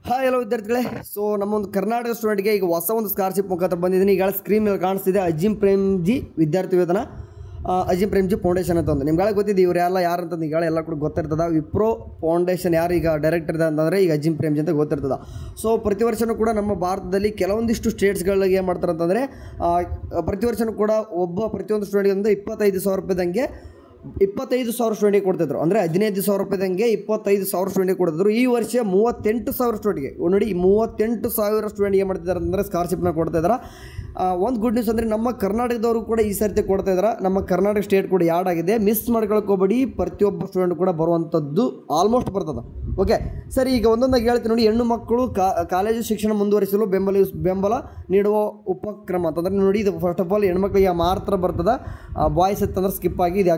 Hi hello ವಿದ್ಯಾರ್ಥಿಗಳೇ. So ನಮ್ಮೊಂದು Karnataka ಸ್ಟೂಡೆಂಟ್ಗೆ ಈಗ ಹೊಸ ಒಂದು ಸ್ಕಾಲರ್ಶಿಪ್ ಮುಖಾಂತರ ಬಂದಿದ್ದೀನಿ. ಈಗ ಸ್ಕ್ರೀನ್ ಮೇಲೆ ಕಾಣಿಸ್ತಿದೆ ಅಜೀಂ ಪ್ರೇಮ್ಜಿ ವಿದ್ಯಾರ್ಥಿ ವೇತನ ಅಜೀಂ ಪ್ರೇಮ್ಜಿ ಫೌಂಡೇಶನ್ ಅಂತ ಒಂದು ನಿಮ್ಗೆ ಗೊತ್ತಿದೆ. ಇವ್ರು ಯಾರು ಅಂತಂದು ಈಗ ಎಲ್ಲ ಕೂಡ ಗೊತ್ತಿರ್ತದೆ. ವಿಪ್ರೋ ಫೌಂಡೇಶನ್ ಯಾರು ಈಗ ಡೈರೆಕ್ಟರ್ ಇದೆ ಅಂತಂದರೆ ಈಗ ಅಜೀಂ ಪ್ರೇಮ್ಜಿ ಅಂತ ಗೊತ್ತಿರ್ತದೆ. ಸೊ ಪ್ರತಿ ವರ್ಷವೂ ಕೂಡ ನಮ್ಮ ಭಾರತದಲ್ಲಿ ಕೆಲವೊಂದಿಷ್ಟು ಸ್ಟೇಟ್ಸ್ಗಳಿಗೆ ಏನು ಮಾಡ್ತಾರೆ ಅಂತಂದರೆ ಪ್ರತಿ ವರ್ಷವೂ ಕೂಡ ಪ್ರತಿಯೊಂದು ಸ್ಟೂಡೆಂಟ್ಗೆ ಒಂದು 25,000 ರೂಪಾಯಿದಂಗೆ 25,000 ಸ್ಟೂಡೆಂಟಿಗೆ ಕೊಡ್ತಿದ್ರು. ಅಂದರೆ 15,000 ರೂಪಾಯಿದಂಗೆ 25,000 ಸ್ಟೂಡೆಂಟಿಗೆ ಕೊಡ್ತಿದ್ರು. ಈ ವರ್ಷ 38,000 ಸ್ಟೂಡೆಂಟ್ಗೆ ನೋಡಿ 38,000 ಸ್ಟೂಡೆಂಟ್ ಏನು ಮಾಡ್ತಿದ್ದಾರೆ ಅಂದರೆ ಸ್ಕಾಲರ್ಶಿಪ್ನ ಕೊಡ್ತಾಯಿದ್ದಾರೆ. ಒಂದು ಗುಡ್ ನ್ಯೂಸ್ ಅಂದರೆ ನಮ್ಮ ಕರ್ನಾಟಕದವರು ಕೂಡ ಈ ಸರ್ತಿ ಕೊಡ್ತಾಯಿದ್ದಾರೆ. ನಮ್ಮ ಕರ್ನಾಟಕ ಸ್ಟೇಟ್ ಕೂಡ ಯಾಡ್ ಆಗಿದೆ. ಮಿಸ್ ಮಾಡ್ಕೊಳ್ಕೋಬೇಡಿ, ಪ್ರತಿಯೊಬ್ಬ ಸ್ಟೂಡೆಂಟ್ ಕೂಡ ಬರುವಂಥದ್ದು ಆಲ್ಮೋಸ್ಟ್ ಬರ್ತದೆ. ಓಕೆ ಸರಿ, ಈಗ ಒಂದೊಂದಾಗಿ ಹೇಳ್ತೀನಿ ನೋಡಿ. ಹೆಣ್ಣು ಮಕ್ಕಳು ಕಾಲೇಜು ಶಿಕ್ಷಣ ಮುಂದುವರಿಸಲು ಬೆಂಬಲ ನೀಡುವ ಉಪಕ್ರಮ ಅಂತಂದರೆ ನೋಡಿ, ಇದು ಫಸ್ಟ್ ಆಫ್ ಆಲ್ ಹೆಣ್ಮಕ್ಳಿಗೆ ಮಾತ್ರ ಬರ್ತದೆ. ಬಾಯ್ಸ್ ಅಂತಂದ್ರೆ ಸ್ಕಿಪ್ ಆಗಿ ಇದು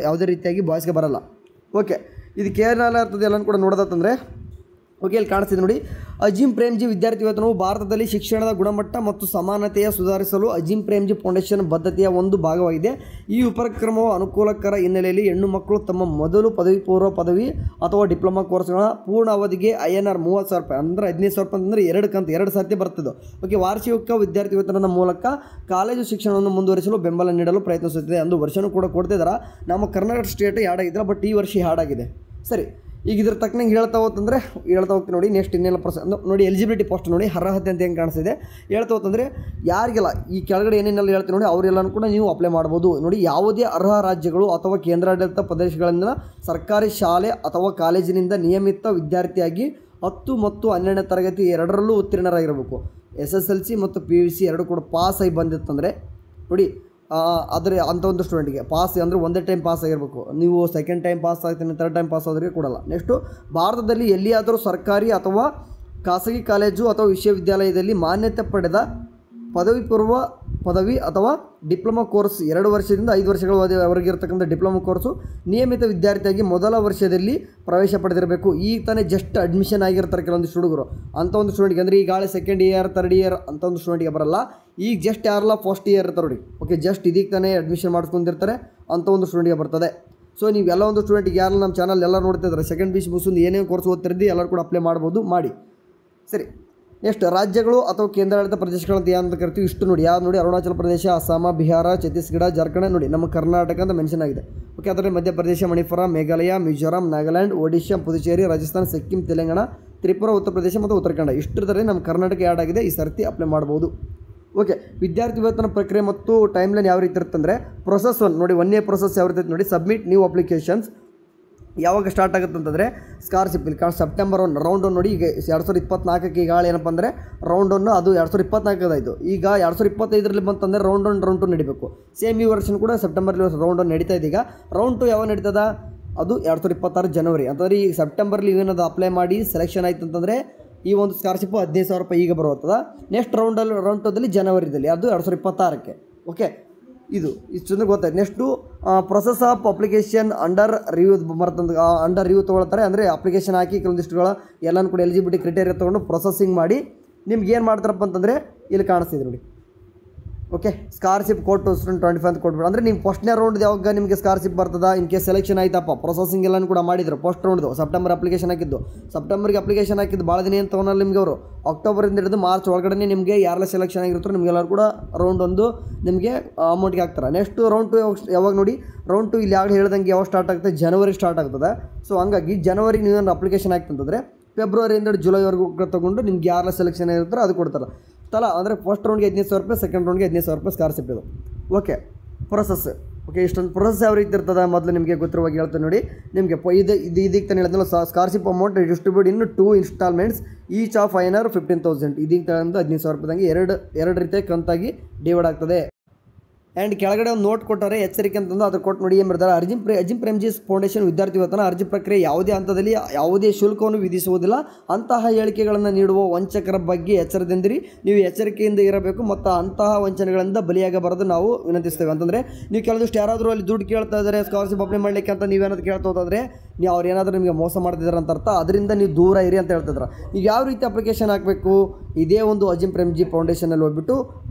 ಯಾವುದೇ ರೀತಿಯಾಗಿ ಬಾಯ್ಸ್ಗೆ ಬರಲ್ಲ. ಓಕೆ, ಇದಕ್ಕೆ ಏನೆಲ್ಲ ಇರ್ತದೆ ಎಲ್ಲನೂ ಕೂಡ ನೋಡೋದಂತಂದರೆ ಓಕೆ ಇಲ್ಲಿ ಕಾಣಿಸ್ತಿದೆ ನೋಡಿ. ಅಜೀಂ ಪ್ರೇಮ್ಜಿ ವಿದ್ಯಾರ್ಥಿ ವೇತನವು ಭಾರತದಲ್ಲಿ ಶಿಕ್ಷಣದ ಗುಣಮಟ್ಟ ಮತ್ತು ಸಮಾನತೆಯ ಸುಧಾರಿಸಲು ಅಜೀಂ ಪ್ರೇಮ್ಜಿ ಫೌಂಡೇಶನ್ ಬದ್ಧತೆಯ ಒಂದು ಭಾಗವಾಗಿದೆ. ಈ ಉಪಕ್ರಮವು ಅನುಕೂಲಕರ ಹಿನ್ನೆಲೆಯಲ್ಲಿ ಹೆಣ್ಣು ಮಕ್ಕಳು ತಮ್ಮ ಮೊದಲು ಪದವಿ ಪೂರ್ವ ಪದವಿ ಅಥವಾ ಡಿಪ್ಲೊಮಾ ಕೋರ್ಸ್ಗಳ ಪೂರ್ಣ ಅವಧಿಗೆ INR 30,000 ರೂಪಾಯಿ ಅಂದರೆ 15,000 ರೂಪಾಯಿ ಅಂತಂದರೆ 2 ಕಂತು 2 ಸರ್ತಿ ಬರ್ತದೆ. ಓಕೆ, ವಾರ್ಷಿಕ ವಿದ್ಯಾರ್ಥಿ ವೇತನದ ಮೂಲಕ ಕಾಲೇಜು ಶಿಕ್ಷಣವನ್ನು ಮುಂದುವರಿಸಲು ಬೆಂಬಲ ನೀಡಲು ಪ್ರಯತ್ನಿಸುತ್ತಿದೆ ಎಂದು ವರ್ಷನೂ ಕೂಡ ಕೊಡ್ತಿದ್ದಾರೆ. ನಮ್ಮ ಕರ್ನಾಟಕ ಸ್ಟೇಟ್ ಹಾಡಾಗಿದ್ದಿಲ್ಲ, ಬಟ್ ಈ ವರ್ಷ ಹಾಡಾಗಿದೆ. ಸರಿ, ಈಗ ಇದ್ರ ತಕ್ಕನಂಗೆ ಹೇಳ್ತಾ ಹೋಗ್ತೀನಿ ನೋಡಿ. ನೆಕ್ಸ್ಟ್ ಇನ್ನೆಲ್ಲ ನೋಡಿ ಎಲಿಜಿಬಿಲಿಟಿ ಪೋಸ್ಟ್ ನೋಡಿ, ಅರ್ಹತೆ ಅಂತ ಹೆಂಗೆ ಕಾಣಿಸ್ತಿದೆ ಹೇಳ್ತಾ ಹೋಗ್ತಂದರೆ ಯಾರಿಗೆಲ್ಲ ಈ ಕೆಳಗಡೆ ಏನೇನೆಲ್ಲ ಹೇಳ್ತೀನಿ ನೋಡಿ ಅವರೆಲ್ಲನೂ ಕೂಡ ನೀವು ಅಪ್ಲೈ ಮಾಡ್ಬೋದು. ನೋಡಿ, ಯಾವುದೇ ಅರ್ಹ ರಾಜ್ಯಗಳು ಅಥವಾ ಕೇಂದ್ರಾಡಳಿತ ಪ್ರದೇಶಗಳಿಂದ ಸರ್ಕಾರಿ ಶಾಲೆ ಅಥವಾ ಕಾಲೇಜಿನಿಂದ ನಿಯಮಿತ ವಿದ್ಯಾರ್ಥಿಯಾಗಿ 10 ಮತ್ತು 12ನೇ ತರಗತಿ ಎರಡರಲ್ಲೂ ಉತ್ತೀರ್ಣರಾಗಿರಬೇಕು. SSLC ಮತ್ತು PUC ಎರಡು ಕೂಡ ಪಾಸ್ ಆಗಿ ಬಂದಿತ್ತಂದರೆ ನೋಡಿ ಆದರೆ ಅಂಥ ಒಂದು ಸ್ಟೂಡೆಂಟ್ಗೆ ಪಾಸ್ ಅಂದರೆ ಒಂದೇ ಟೈಮ್ ಪಾಸ್ ಆಗಿರಬೇಕು. ನೀವು ಸೆಕೆಂಡ್ ಟೈಮ್ ಪಾಸ್ ಆಗ್ತೀನಿ, ಥರ್ಡ್ ಟೈಮ್ ಪಾಸ್ ಆದ್ರಿಗೆ ಕೊಡಲ್ಲ. ನೆಕ್ಸ್ಟು, ಭಾರತದಲ್ಲಿ ಎಲ್ಲಿಯಾದರೂ ಸರ್ಕಾರಿ ಅಥವಾ ಖಾಸಗಿ ಕಾಲೇಜು ಅಥವಾ ವಿಶ್ವವಿದ್ಯಾಲಯದಲ್ಲಿ ಮಾನ್ಯತೆ ಪಡೆದ ಪದವಿ ಪೂರ್ವ ಪದವಿ ಅಥವಾ ಡಿಪ್ಲೊಮಾ ಕೋರ್ಸ್ 2 ವರ್ಷದಿಂದ 5 ವರ್ಷಗಳವರೆಗೆ ಇರತಕ್ಕಂಥ ಡಿಪ್ಲೊಮಾ ಕೋರ್ಸು ನಿಯಮಿತ ವಿದ್ಯಾರ್ಥಿಯಾಗಿ ಮೊದಲ ವರ್ಷದಲ್ಲಿ ಪ್ರವೇಶ ಪಡೆದಿರಬೇಕು. ಈಗ ತಾನೇ ಜಸ್ಟ್ ಅಡ್ಮಿಷನ್ ಆಗಿರ್ತಾರೆ ಕೆಲವೊಂದು ಹುಡುಗರು. ಅಂಥ ಒಂದು ಸ್ಟೂಡೆಂಟ್ಗೆ ಅಂದರೆ ಈಗ ಸೆಕೆಂಡ್ ಇಯರ್ ಥರ್ಡ್ ಇಯರ್ ಅಂಥ ಒಂದು ಸ್ಟೂಡೆಂಟ್ಗೆ ಬರಲ್ಲ. ಈಗ ಜಸ್ಟ್ ಯಾರಲ್ಲ ಫಸ್ಟ್ ಇಯರ್ ಇರ್ತಾರೆ ನೋಡಿ. ಓಕೆ, ಜಸ್ಟ್ ಇದೀಗ ತಾನೇ ಅಡ್ಮಿಷನ್ ಮಾಡ್ಕೊಂಡಿರ್ತಾರೆ, ಅಂಥ ಒಂದು ಸ್ಟೂಡೆಂಟ್ಗೆ ಬರ್ತದೆ. ಸೊ ನೀವು ಎಲ್ಲ ಒಂದು ಸ್ಟೂಡೆಂಟಿಗೆ ಯಾರು ನಮ್ಮ ಚಾನಲ್ ಎಲ್ಲ ನೋಡ್ತಿದ್ದಾರೆ ಸೆಕೆಂಡ್ PUC ಮುಗಿಸೋದು ಏನೇನು ಕೋರ್ಸ್ ಓದ್ತಿರ್ದು ಎಲ್ಲರೂ ಕೂಡ ಅಪ್ಲೈ ಮಾಡ್ಬೋದು, ಮಾಡಿ. ಸರಿ, ನೆಕ್ಸ್ಟ್ ರಾಜ್ಯಗಳು ಅಥವಾ ಕೇಂದ್ರಾಡಳಿತ ಪ್ರದೇಶಗಳಂತ ಏನಂತ ಕರಿತೀವಿ ಇಷ್ಟು ನೋಡಿ. ಯಾವ್ದು ನೋಡಿ, ಅರುಣಾಚಲ ಪ್ರದೇಶ, ಅಸ್ಸಾಮ, ಬಿಹಾರ, ಛತ್ತೀಸ್ಗಢ, ಜಾರ್ಖಂಡ್ ನೋಡಿ ನಮ್ಮ ಕರ್ನಾಟಕ ಅಂತ ಮೆನ್ಷನ್ ಆಗಿದೆ. ಓಕೆ, ಅದರಲ್ಲಿ ಮಧ್ಯಪ್ರದೇಶ, ಮಣಿಪುರ, ಮೇಘಾಲಯ, ಮಿಜೋರಾಂ, ನಾಗಾಲ್ಯಾಂಡ್, ಒಡಿಶಾ, ಪುದುಚೇರಿ, ರಾಜಸ್ಥಾನ, ಸಿಕ್ಕಿಂ, ತೆಲಂಗಾಣ, ತ್ರಿಪುರ, ಉತ್ತರ ಪ್ರದೇಶ ಮತ್ತು ಉತ್ತರಾಖಂಡ ಇಷ್ಟರದಲ್ಲಿ ನಮ್ಮ ಕರ್ನಾಟಕ ಯಾಡ್ ಆಗಿದೆ. ಈ ಸರ್ತಿ ಅಪ್ಲೈ ಮಾಡ್ಬೋದು. ಓಕೆ, ವಿದ್ಯಾರ್ಥಿ ವೇತನ ಪ್ರಕ್ರಿಯೆ ಮತ್ತು ಟೈಮ್ಲೈನ್ ಯಾವ ರೀತಿ ಇರುತ್ತಂದರೆ ಪ್ರೊಸೆಸ್ 1 ನೋಡಿ. 1ನೇ ಪ್ರೊಸೆಸ್ ಯಾವ ರೀತಿ ನೋಡಿ, ಸಬ್ಮಿಟ್ ನ್ಯೂ ಅಪ್ಲಿಕೇಶನ್ಸ್ ಯಾವಾಗ ಸ್ಟಾರ್ಟ್ ಆಗುತ್ತೆ ಅಂತಂದರೆ ಸ್ಕಾಲರ್ಶಿಪ್ ಇಲ್ಲಿ ಸೆಪ್ಟೆಂಬರ್ 1 ರೌಂಡ್ 1 ನೋಡಿ. ಈಗ 2024ಕ್ಕೆ ಈಗ ಏನಪ್ಪ ಅಂದರೆ ರೌಂಡ್ 1 ಅದು 2024 ಈಗ 2025ರಲ್ಲಿ ಬಂತಂದರೆ ರೌಂಡ್ 1 ರೌಂಡ್ 2 ನಡಿಬೇಕು. ಸೇಮ್ ಈ ವರ್ಷನ್ ಕೂಡ ಸೆಪ್ಟೆಂಬರ್ಲಿ ರೌಂಡ್ 1 ನಡೀತಾ ಇದೆ. ಈಗ ರೌಂಡ್ 2 ಯಾವಾಗ ನಡೀತದ ಅದು 2026 ಜನವರಿ ಅಂತಂದರೆ ಈ ಸೆಪ್ಟೆಂಬರ್ಲಿ ಏನದು ಅಪ್ಲೈ ಮಾಡಿ ಸೆಲೆಕ್ಷನ್ ಆಯ್ತು ಅಂತಂದರೆ ಈ ಒಂದು ಸ್ಕಾಲರ್ಶಿಪ್ಪು 15,000 ರೂಪಾಯಿ ಈಗ ಬರುತ್ತದೆ. ನೆಕ್ಸ್ಟ್ ರೌಂಡ್ 2ದಲ್ಲಿ ಜನವರಿದಲ್ಲಿ ಅದು 2026ಕ್ಕೆ. ಓಕೆ, ಇದು ಇಷ್ಟೊಂದು ಗೊತ್ತಾಯ್ತು. Next process of application under review ಬರ್ತಂದು ಅಂಡರ್ ರಿವ್ಯೂ ತೊಗೊಳ್ತಾರೆ. ಅಂದರೆ ಅಪ್ಲಿಕೇಶನ್ ಹಾಕಿ ಕೆಲವೊಂದಿಷ್ಟುಗಳ ಎಲ್ಲನೂ ಕೂಡ ಎಲಿಜಿಬಿಲಿಟಿ ಕ್ರೈಟೇರಿಯಾ ತೊಗೊಂಡು ಪ್ರೊಸೆಸಿಂಗ್ ಮಾಡಿ ನಿಮ್ಗೆ ಏನು ಮಾಡ್ತಾರಪ್ಪ ಅಂತಂದರೆ ಇಲ್ಲಿ ಕಾಣಿಸ್ತಿದೆ ನೋಡಿ. ಓಕೆ, ಸ್ಕಾಲರ್ಶಿಪ್ ಕೋಡ್ 2025 ಅಂತ ಕೊಟ್ಬಿಟ್ಟು ಅಂದರೆ ನೀವು ಫಸ್ಟ್ನೇ ರೌಂಡ್ ಯಾವಾಗ ನಿಮಗೆ ಸ್ಕಾಲರ್ಶಿಪ್ ಬರ್ತದ ಇನ್ ಕೇಸ್ ಸೆಲೆಕ್ಷನ್ ಆಯ್ತಪ್ಪ. ಪ್ರೊಸೆಸಿಂಗ್ ಎಲ್ಲನೂ ಕೂಡ ಮಾಡಿದ್ರು. ಫಸ್ಟ್ ರೌಂಡ್ದು ಸೆಪ್ಟೆಂಬರ್ ಅಪ್ಲಿಕೇಶನ್ ಹಾಕಿದ್ದು ಭಾಳ ದಿನ ಏನು ತೊಗೊಳಲ್ಲ ನಿಮಗೆ ಅವರು. ಅಕ್ಟೋಬರಿಂದ ಹಿಡಿದು ಮಾರ್ಚ್ ಒಳಗಡೆ ನಿಮಗೆ ಯಾರೆಲ್ಲ ಸೆಲೆಕ್ಷನ್ ಆಗಿರ್ತಾರೆ ನಿಮಗೆಲ್ಲರೂ ಕೂಡ ರೌಂಡ್ 1 ನಿಮಗೆ ಅಮೌಂಟ್ಗೆ ಹಾಕ್ತಾರೆ. ನೆಕ್ಸ್ಟ್ ರೌಂಡ್ 2 ಯಾವಾಗ ನೋಡಿ, ರೌಂಡ್ 2 ಇಲ್ಲಿ ಯಾವಾಗ ಹೇಳ್ದಂಗೆ ಯಾವಾಗ ಸ್ಟಾರ್ಟ್ ಆಗ್ತದೆ, ಜನವರಿ ಸ್ಟಾರ್ಟ್ ಆಗ್ತದೆ. ಸೊ ಹಂಗಾಗಿ ಜನವರಿ ನೀವೇನು ಅಪ್ಲಿಕೇಶನ್ ಹಾಕ್ತಂತಂದರೆ ಫೆಬ್ರವರಿಯಿಂದ ಜುಲೈವರೆಗೂ ತೊಗೊಂಡು ನಿಮ್ಗೆ ಯಾರೆಲ್ಲ ಸೆಲೆಕ್ಷನ್ ಆಗಿರ್ತಾರೆ ಅದು ಕೊಡ್ತಾರೆ. ಅಂದರೆ ಫಸ್ಟ್ ರೌಂಡ್ಗೆ 15,000 ರೂಪಾಯಿ, ಸೆಕೆಂಡ್ ರೌಂಡ್ಗೆ 15,000 ರೂಪಾಯಿ ಸ್ಕಾಲರ್ಶಿಪ್ ಇದು. ಓಕೆ, ಪ್ರೊಸೆಸ್ ಓಕೆ ಇಷ್ಟೊಂದು ಪ್ರೊಸೆಸ್ ಯಾವ ರೀತಿ ಇರ್ತದೆ ಮೊದಲು ನಿಮಗೆ ಗೊತ್ತಿರುವಾಗ ಹೇಳ್ತೇನೆ ನೋಡಿ. ನಿಮಗೆ ಇದೀಗ ತಾನು ಹೇಳಿದ್ನಲ್ಲ scholarship amount distribute in 2 instalments each of INR 15,000 ಇದೀಗ ತಗೊಂಡು 15,000 ರೂಪಾಯಿದಂಗೆ ಎರಡು ರೀತಿಯಾಗಿ ಕಂತಾಗಿ ಡಿವೈಡ್ ಆಗ್ತದೆ. ಆ್ಯಂಡ್ ಕೆಳಗಡೆ ಒಂದು ನೋಟ್ ಕೊಟ್ಟಾರೆ ಎಚ್ಚರಿಕೆ ಅಂತಂದು ಅದ್ರ ಕೊಟ್ಟು ನೋಡಿ ಏನು ಬರ್ತಾರೆ. ಅಜೀಂ ಪ್ರೇಮ್ಜಿ ಫೌಂಡೇಶನ್ ವಿದ್ಯಾರ್ಥಿ ವೇತನ ಅರ್ಜಿ ಪ್ರಕ್ರಿಯೆ ಯಾವುದೇ ಹಂತದಲ್ಲಿ ಯಾವುದೇ ಶುಲ್ಕವನ್ನು ವಿಧಿಸುವುದಿಲ್ಲ. ಅಂತಹ ಹೇಳಿಕೆಗಳನ್ನು ನೀಡುವ ವಂಚಕರ ಬಗ್ಗೆ ಎಚ್ಚರದಿಂದಿರಿ. ನೀವು ಎಚ್ಚರಿಕೆಯಿಂದ ಇರಬೇಕು ಮತ್ತು ಅಂತಹ ವಂಚನೆಗಳಿಂದ ಬಲಿಯಾಗಬಾರದು ನಾವು ವಿನಂತಿಸ್ತೇವೆ. ಅಂತಂದರೆ ನೀವು ಕೆಲವೊಂದಿಷ್ಟು ಯಾರಾದರೂ ಅಲ್ಲಿ ದುಡ್ಡು ಕೇಳ್ತಾ ಇದ್ದಾರೆ ಸ್ಕಾಲರ್ಶಿಪ್ ಅಪ್ಲೈ ಮಾಡಲಿಕ್ಕೆ ಅಂತ ನೀವೇನಾದ್ರು ಕೇಳ್ತಾ ಹೋದರೆ ನೀವು ಅವ್ರು ಏನಾದರೂ ನಿಮಗೆ ಮೋಸ ಮಾಡ್ತಿದ್ದಾರೆ ಅಂತ ಅರ್ಥ. ಅದರಿಂದ ನೀವು ದೂರ ಇರಿ ಅಂತ ಹೇಳ್ತಿದ್ರು. ನೀವು ಯಾವ ರೀತಿ ಅಪ್ಲಿಕೇಶನ್ ಹಾಕಬೇಕು, ಇದೇ ಒಂದು ಅಜೀಂ ಪ್ರೇಮ್ಜಿ ಫೌಂಡೇಶನಲ್ಲಿ ಹೋಗ್ಬಿಟ್ಟು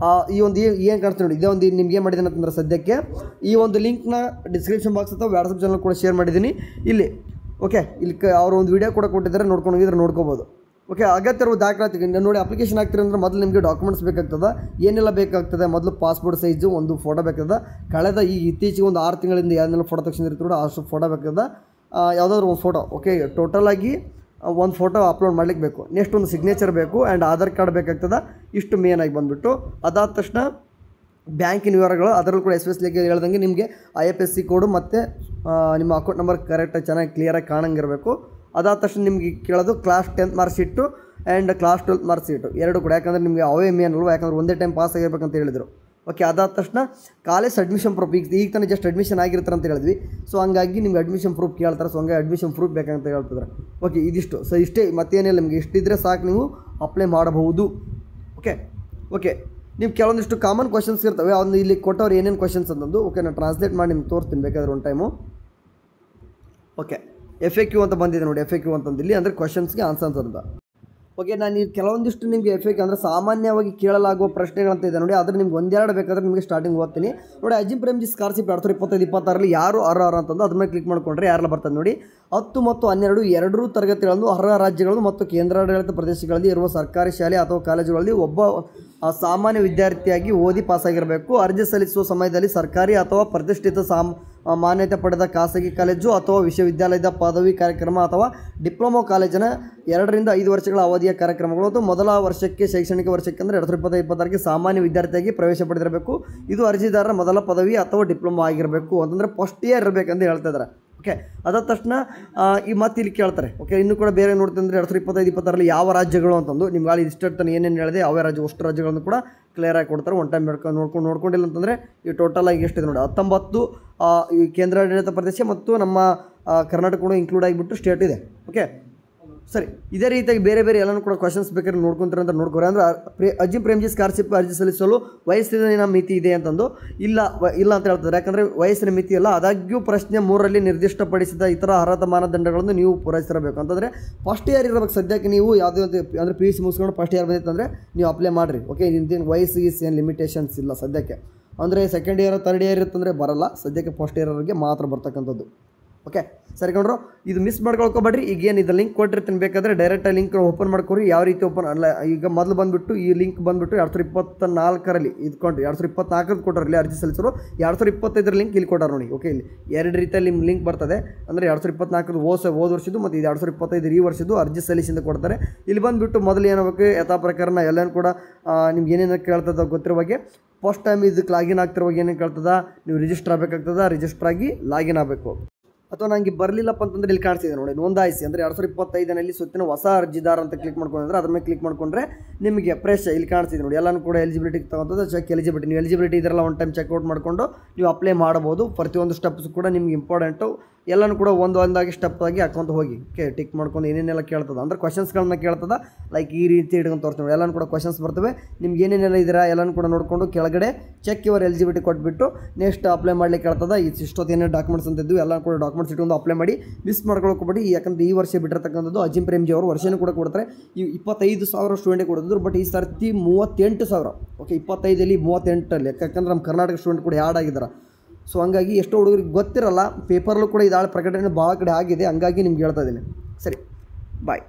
ಈ ಒಂದು ಏನು ಕಾಣಿಸ್ತೀವಿ ನೋಡಿ, ಇದೇ ಒಂದು ನಿಮ್ಗೆ ಏನು ಮಾಡಿದ್ದೀನಿ ಅಂತಂದ್ರೆ ಸದ್ಯಕ್ಕೆ ಈ ಒಂದು ಲಿಂಕ್ನ ಡಿಸ್ಕ್ರಿಪ್ಷನ್ ಬಾಕ್ಸ್ ಅಥವಾ ವಾಟ್ಸಪ್ ಚಾನಲ್ ಕೂಡ ಶೇರ್ ಮಾಡಿದ್ದೀನಿ ಇಲ್ಲಿ. ಓಕೆ, ಇಲ್ಲಿ ಅವರು ಒಂದು ವಿಡಿಯೋ ಕೂಡ ಕೊಟ್ಟಿದ್ದಾರೆ, ನೋಡ್ಕೊಂಡು ಹೋಗಿದ್ರೆ ನೋಡ್ಕೋಬೋದು. ಓಕೆ, ಅಗತ್ಯ ಇರುವ ದಾಖಲಾತಿ ನೋಡಿ. ಅಪ್ಲಿಕೇಶನ್ ಹಾಕ್ತೀರಿ ಅಂದರೆ ಮೊದಲು ನಿಮಗೆ ಡಾಕ್ಯುಮೆಂಟ್ಸ್ ಬೇಕಾಗ್ತದೆ. ಏನೆಲ್ಲ ಬೇಕಾಗ್ತದೆ? ಮೊದಲು ಪಾಸ್ಪೋರ್ಟ್ ಸೈಜು ಒಂದು ಫೋಟೋ ಬೇಕಾಗ್ತದೆ. ಕಳೆದ ಇತ್ತೀಚೆಗೆ ಒಂದು 6 ತಿಂಗಳಿಂದ ಏನೆಲ್ಲ ಫೋಟೋ ತೆಗೆಸಿರ್ತೀರೋ ಅಷ್ಟು ಫೋಟೋ ಬೇಕಾಗ್ತದೆ. ಯಾವುದಾದ್ರು ಒಂದು ಫೋಟೋ. ಓಕೆ, ಟೋಟಲಾಗಿ ಒಂದು ಫೋಟೋ ಅಪ್ಲೋಡ್ ಮಾಡ್ಲಿಕ್ಕೆ ಬೇಕು. ನೆಕ್ಸ್ಟ್ ಒಂದು ಸಿಗ್ನೇಚರ್ ಬೇಕು ಆ್ಯಂಡ್ ಆಧಾರ್ ಕಾರ್ಡ್ ಬೇಕಾಗ್ತದೆ. ಇಷ್ಟು ಮೇನಾಗಿ ಬಂದುಬಿಟ್ಟು ಅದಾದ ತಕ್ಷಣ ಬ್ಯಾಂಕಿನ ವಿವರಗಳು, ಅದರಲ್ಲೂ ಕೂಡ ಎಸ್ಪೆಷಲಿ ಹೇಳ್ದಂಗೆ ನಿಮಗೆ IFSC ಕೋಡು ಮತ್ತು ನಿಮ್ಮ ಅಕೌಂಟ್ ನಂಬರ್ ಕರೆಕ್ಟಾಗಿ ಚೆನ್ನಾಗಿ ಕ್ಲಿಯರಾಗಿ ಕಾಣಂಗಿರಬೇಕು. ಅದಾದ ತಕ್ಷಣ ನಿಮಗೆ ಕೇಳೋದು class 10th mark sheet and class 12th mark sheet ಎರಡು ಕೂಡ. ಯಾಕಂದರೆ ನಿಮಗೆ ಅವೇ ಮೇನ್ ಅಲ್ವ, ಯಾಕಂದರೆ ಒಂದೇ ಟೈಮ್ ಪಾಸ್ ಆಗಿರ್ಬೇಕಂತ ಹೇಳಿದರು. ಓಕೆ, ಅದಾದ ತಕ್ಷಣ ಕಾಲೇಜ್ ಅಡ್ಮಿಷನ್ ಪ್ರೂಫ್. ಈಗ ತಾನೇ ಜಸ್ಟ್ ಅಡ್ಮಿಷನ್ ಆಗಿರ್ತಾರೆ ಅಂತ ಹೇಳಿದ್ವಿ. ಸೊ ಹಂಗಾಗಿ ನಿಮ್ಗೆ ಅಡ್ಮಿಷನ್ ಪ್ರೂಫ್ ಕೇಳ್ತಾರೆ. ಸೊ ಹಂಗಾಗಿ ಅಡ್ಮಿಷನ್ ಪ್ರೂಫ್ ಬೇಕಂತ ಹೇಳ್ತಿದ್ದಾರೆ. ಓಕೆ, ಇದಿಷ್ಟು. ಸೊ ಇಷ್ಟೇ, ಮತ್ತೇನಿಲ್ಲ. ನಿಮಗೆ ಇಷ್ಟಿದ್ರೆ ಸಾಕು, ನೀವು ಅಪ್ಲೈ ಮಾಡಬಹುದು. ಓಕೆ, ನೀವು ಕೆಲವೊಂದಿಷ್ಟು ಕಾಮನ್ ಕ್ವಶನ್ಸ್ ಇರ್ತವೆ. ಅವ್ನು ಇಲ್ಲಿ ಕೊಟ್ಟವ್ರು ಏನೇನು ಕ್ವಶನ್ಸ್ ಅಂತಂದು. ಓಕೆ, ನಾನು ಟ್ರಾನ್ಸ್ಲೇಟ್ ಮಾಡಿ ನಿಮ್ಗೆ ತೋರಿಸ್ತೀನಿ ಬೇಕಾದ್ರೆ ಒಂದು ಟೈಮು. ಓಕೆ, FAQ ಅಂತ ಬಂದಿದೆ ನೋಡಿ. FAQ ಅಂತಂದು ಇಲ್ಲಿ ಅಂದರೆ ಕ್ವಶನ್ಸ್ಗೆ ಆನ್ಸರ್ಸ್ ಅಂತ. ಓಕೆ, ನಾನು ಈ ಕೆಲವೊಂದಿಷ್ಟು ನಿಮಗೆ FAQ ಅಂದರೆ ಸಾಮಾನ್ಯವಾಗಿ ಕೇಳಲಾಗುವ ಪ್ರಶ್ನೆಗಳಂತ ಇದೆ ನೋಡಿ. ಆದರೆ ನಿಮ್ಗೆ ಒಂದೆರಡು ಬೇಕಾದ್ರೆ ನಿಮಗೆ ಸ್ಟಾರ್ಟಿಂಗ್ ಓದ್ತೀನಿ ನೋಡಿ. ಅಜಿಂ ಪ್ರೇಮ್ಜಿ ಸ್ಕಾಲರ್ಶಿಪ್ 2025-26 ಯಾರು ಅರ್ಹ ಅಂತಂದು ಅದ್ರ ಮೇಲೆ ಕ್ಲಿಕ್ ಮಾಡಿಕೊಂಡ್ರೆ ಯಾರೆಲ್ಲ ಬರ್ತದೆ ನೋಡಿ. 10 ಮತ್ತು 12 ಎರಡೂ ತರಗತಿಗಳನ್ನು ಅರ್ಹ ರಾಜ್ಯಗಳು ಮತ್ತು ಕೇಂದ್ರಾಡಳಿತ ಪ್ರದೇಶಗಳಲ್ಲಿ ಇರುವ ಸರ್ಕಾರಿ ಶಾಲೆ ಅಥವಾ ಕಾಲೇಜುಗಳಲ್ಲಿ ಒಬ್ಬ ಸಾಮಾನ್ಯ ವಿದ್ಯಾರ್ಥಿಯಾಗಿ ಓದಿ ಪಾಸಾಗಿರಬೇಕು. ಅರ್ಜಿ ಸಲ್ಲಿಸುವ ಸಮಯದಲ್ಲಿ ಸರ್ಕಾರಿ ಅಥವಾ ಪ್ರತಿಷ್ಠಿತ ಮಾನ್ಯತೆ ಪಡೆದ ಖಾಸಗಿ ಕಾಲೇಜು ಅಥವಾ ವಿಶ್ವವಿದ್ಯಾಲಯದ ಪದವಿ ಕಾರ್ಯಕ್ರಮ ಅಥವಾ ಡಿಪ್ಲೊಮಾ ಕಾಲೇಜಿನ 2 ರಿಂದ 5 ವರ್ಷಗಳ ಅವಧಿಯ ಕಾರ್ಯಕ್ರಮಗಳು ಮತ್ತು ಮೊದಲ ವರ್ಷಕ್ಕೆ ಶೈಕ್ಷಣಿಕ ವರ್ಷಕ್ಕೆ ಅಂದರೆ 2025-26ಗೆ ಸಾಮಾನ್ಯ ವಿದ್ಯಾರ್ಥಿಯಾಗಿ ಪ್ರವೇಶ ಪಡೆದಿರಬೇಕು. ಇದು ಅರ್ಜಿದಾರರ ಮೊದಲ ಪದವಿ ಅಥವಾ ಡಿಪ್ಲೊಮಾ ಆಗಿರಬೇಕು ಅಂತಂದರೆ ಫಸ್ಟ್ ಇಯರ್ ಇರಬೇಕಂತ ಹೇಳ್ತಾ ಇದ್ದಾರೆ. ಓಕೆ, ಅದಾದ ತಕ್ಷಣ ಈ ಮತ್ತೆ ಇಲ್ಲಿ ಕೇಳ್ತಾರೆ. ಓಕೆ, ಇನ್ನೂ ಕೂಡ ಬೇರೆ ನೋಡ್ತಂದರೆ 2025-26 ಯಾವ ರಾಜ್ಯಗಳು ಅಂತಂದು ನಿಮ್ಗೆ ಅಲ್ಲಿ ಇಷ್ಟನ್ನು ಏನೇನು ಹೇಳಿದೆ ಅವೇ ರಾಜ್ಯ ಅಷ್ಟು ರಾಜ್ಯಗಳನ್ನು ಕೂಡ ಕ್ಲಿಯರಾಗಿ ಕೊಡ್ತಾರೆ. ಒನ್ ಟೈಮ್ ನೋಡ್ಕೊಂಡಿಲ್ಲ ಅಂತಂದರೆ ಈ ಟೋಟಲಾಗಿ ಎಷ್ಟಿದೆ ನೋಡಿ. 19 ಈ ಕೇಂದ್ರಾಡಳಿತ ಪ್ರದೇಶ ಮತ್ತು ನಮ್ಮ ಕರ್ನಾಟಕ ಕೂಡ ಇನ್ಕ್ಲೂಡ್ ಆಗಿಬಿಟ್ಟು ಸ್ಟೇಟ್ ಇದೆ. ಓಕೆ, ಸರಿ. ಇದೇ ರೀತಿಯಾಗಿ ಬೇರೆ ಬೇರೆ ಎಲ್ಲನೂ ಕೂಡ ಕ್ವಶನ್ಸ್ ಬೇಕಾದ್ರೆ ನೋಡ್ಕೊಂತಾರೆ ಅಂತ ನೋಡ್ಕೊರೆ. ಅಂದರೆ ಅಜಿಂ ಪ್ರೇಮ್ಜಿ ಸ್ಕಾಲರ್ಶಿಪ್ ಅರ್ಜಿ ಸಲ್ಲಿಸಲು ವಯಸ್ಸಿನ ಮಿತಿ ಇದೆ ಅಂತಂದು ಇಲ್ಲ ಅಂತ ಹೇಳ್ತಾರೆ. ಯಾಕಂದರೆ ವಯಸ್ಸಿನ ಮಿತಿ ಇಲ್ಲ. ಆದಾಗ್ಯೂ ಪ್ರಶ್ನೆ 3ರಲ್ಲಿ ನಿರ್ದಿಷ್ಟಪಡಿಸಿದ ಇತರ ಅರ್ಹತಾ ಮಾನದಂಡಗಳನ್ನು ನೀವು ಪೂರೈಸಿರಬೇಕು ಅಂತಂದರೆ ಫಸ್ಟ್ ಇಯರ್ ಇರಬೇಕು. ಸದ್ಯಕ್ಕೆ ನೀವು ಯಾವುದೇ ಒಂದು ಅಂದರೆ PUC ಮುಗಿಸ್ಕೊಂಡು ಫಸ್ಟ್ ಇಯರ್ ಬಂದಿತ್ತಂದರೆ ನೀವು ಅಪ್ಲೈ ಮಾಡಿರಿ. ಓಕೆ, ಇಂತೇನು ವಯಸ್ಸಿಗೆ ಏನು ಲಿಮಿಟೇಷನ್ಸ್ ಇಲ್ಲ ಸದ್ಯಕ್ಕೆ. ಅಂದರೆ ಸೆಕೆಂಡ್ ಇಯರ್ 3rd ಇಯರ್ ಇತ್ತಂದರೆ ಬರಲ್ಲ. ಸದ್ಯಕ್ಕೆ ಫಸ್ಟ್ ಇಯರ್ಗೆ ಮಾತ್ರ ಬರ್ತಕ್ಕಂಥದ್ದು. ಓಕೆ, ಸರಿ ಕೊಂಡ್ರು. ಇದು ಮಿಸ್ ಮಾಡ್ಕೊಳ್ಕೊಬೇಡ್ರಿ. ಈಗ ಏನು ಇದು ಲಿಂಕ್ ಕೊಟ್ಟಿರ್ತೀನಿ, ಬೇಕಾದರೆ ಡೈರೆಕ್ಟಾಗಿ ಲಿಂಕ್ ಓಪನ್ ಮಾಡ್ಕೊರಿ. ಯಾವ ರೀತಿ ಓಪನ್ ಅಲ್ಲ, ಈಗ ಮೊದಲು ಬಂದುಬಿಟ್ಟು ಈ ಲಿಂಕ್ ಬಂದುಬಿಟ್ಟು 2024ರಲ್ಲಿ ಇದ್ಕೊಂಡು 2024 ಕೊಟ್ಟರಲ್ಲಿ ಅರ್ಜಿ ಸಲ್ಲಿಸರು. 2025 ಲಿಂಕ್ ಇಲ್ಲಿ ಕೊಟ್ಟಾರ ನೋಡಿ. ಓಕೆ, ಇಲ್ಲಿ 2 ರೀತಿಯಲ್ಲಿ ನಿಮ್ಮ ಲಿಂಕ್ ಬರ್ತದೆ. ಅಂದರೆ 2024 ಹೋದ ವರ್ಷದ್ದು ಮತ್ತು ಇದು 2025 ಈ ವರ್ಷದ್ದು ಅರ್ಜಿ ಸಲ್ಲಿಸಿಂದ ಕೊಡ್ತಾರೆ. ಇಲ್ಲಿ ಬಂದುಬಿಟ್ಟು ಮೊದಲು ಏನಾಗಬೇಕು ಯಥಾ ಪ್ರಕಾರನ ಎಲ್ಲನೂ ಕೂಡ ನಿಮ್ಗೆ ಏನೇನು ಕೇಳ್ತದೆ ಗೊತ್ತಿರೋ ಬಗ್ಗೆ ಫಸ್ಟ್ ಟೈಮ್ ಇದಕ್ಕೆ ಲಾಗಿನ್ ಆಗ್ತಿರುವಾಗ ಏನೇನು ಕೇಳ್ತದ, ನೀವು ರಿಜಿಸ್ಟರ್ ಆಗಬೇಕಾಗ್ತದ. ರಿಜಿಸ್ಟರ್ ಆಗಿ ಲಾಗಿನ್ ಆಗಬೇಕು. ಅಥವಾ ನನಗೆ ಬರಲಿಲ್ಲಪ್ಪ ಅಂತಂದರೆ ಇಲ್ಲಿ ಕಾಣಿಸ್ತಿದೆ ನೋಡಿ, ನೋಂದಾಯಿಸಿ ಅಂದರೆ 2025ನಲ್ಲಿ ಸುತ್ತಿನ ಹೊಸ ಅರ್ಜಿದಾರ ಅಂತ ಕ್ಲಿಕ್ ಮಾಡ್ಕೊಂಡ್ರೆ ಅದ್ರ ಮೇಲೆ ಕ್ಲಿಕ್ ಮಾಡಿಕೊಂಡ್ರೆ ನಿಮಗೆ ಫ್ರೆಶ್ ಇಲ್ಲಿ ಕಾಣಿಸ್ತಿದೆ ನೋಡಿ. ಎಲ್ಲನೂ ಕೂಡ ಎಲಿಜಿಬಿಲಿಟಿ ತಗೊಂತದ್ದು ಚೆಕ್ ಎಲಿಜಿಬಿಲಿಟಿ. ನೀವು ಎಲಿಜಿಬಿಲಿಟಿ ಇದರೆಲ್ಲ ಒನ್ ಟೈಮ್ ಚೆಕ್ಔಟ್ ಮಾಡಿಕೊಂಡು ನೀವು ಅಪ್ಲೈ ಮಾಡ್ಬೋದು. ಪ್ರತಿಯೊಂದು ಸ್ಟೆಪ್ಸ್ ಕೂಡ ನಿಮ್ಗೆ ಇಂಪಾರ್ಟೆಂಟು. ಎಲ್ಲನೂ ಕೂಡ ಒಂದಾಗಿ ಸ್ಟೆಪ್ ಆಗಿ ಹಾಕೊಂತ ಹೋಗಿ. ಓಕೆ, ಟಿಕ್ ಮಾಡ್ಕೊಂಡು ಏನೇನೆಲ್ಲ ಕೇಳ್ತದೆ ಅಂದರೆ ಕ್ವಶನ್ಸ್ಗಳನ್ನ ಕೇಳ್ತದೆ. ಲೈಕ್ ಈ ರೀತಿ ಹಿಡ್ಕೊಂಡು ತೋರಿಸ್ತೀವಿ. ಎಲ್ಲನೂ ಕೂಡ ಕ್ವಶನ್ಸ್ ಬರ್ತವೆ. ನಿಮ್ಗೆ ಏನೇನೆಲ್ಲ ಇದ್ದೀರಾ ಎಲ್ಲನೂ ಕೂಡ ನೋಡಿಕೊಂಡು ಕೆಳಗಡೆ ಚೆಕ್ ಯುವರ್ ಎಲಿಜಿಬಿಲಿಟಿ ಕೊಟ್ಬಿಟ್ಟು ನೆಕ್ಸ್ಟ್ ಅಪ್ಲೈ ಮಾಡ್ಲಿಕ್ಕೆ ಕೇಳ್ತದೆ. ಇಷ್ಟೊತ್ತು ಏನೇನು ಡಾಕ್ಯುಮೆಂಟ್ಸ್ ಅಂತ ಇದ್ದು ಎಲ್ಲ ಕೂಡ ಡಾಕ್ಯುಮೆಂಟ್ಸ್ ಇಟ್ಕೊಂಡು ಅಪ್ಲೈ ಮಾಡಿ. ಮಿಸ್ ಮಾಡ್ಕೊಳ್ಕೊಬೇಡಿ. ಯಾಕಂದರೆ ಈ ವರ್ಷ ಬಿಟ್ಟಿರ್ತಕ್ಕಂಥದ್ದು ಅಜಿಂ ಪ್ರೇಮ್ಜಿ ಅವರು ವರ್ಷನೂ ಕೂಡ ಕೊಡ್ತಾರೆ. ಈ 25,000 ಸ್ಟೂಡೆಂಟಿಗೆ ಕೊಡೋದು. ಬಟ್ ಈ ಸರ್ತಿ 38,000. ಓಕೆ, 25ಲ್ಲಿ 38 ಯಾಕಂದ್ರೆ ನಮ್ಮ ಕರ್ನಾಟಕ ಸ್ಟೂಡೆಂಟ್ ಕೂಡ ಆ್ಯಡ್ ಆಗಿದ್ದಾರೆ. ಸೊ ಹಂಗಾಗಿ ಎಷ್ಟೋ ಹುಡುಗರಿಗೆ ಗೊತ್ತಿರಲ್ಲ. ಪೇಪರ್ಲ್ಲೂ ಕೂಡ ಇದಾಳೆ ಪ್ರಕಟಣೆ ಭಾಳ ಕಡೆ ಆಗಿದೆ. ಹಂಗಾಗಿ ನಿಮ್ಗೆ ಹೇಳ್ತಾ ಇದ್ದೀನಿ. ಸರಿ, ಬಾಯ್.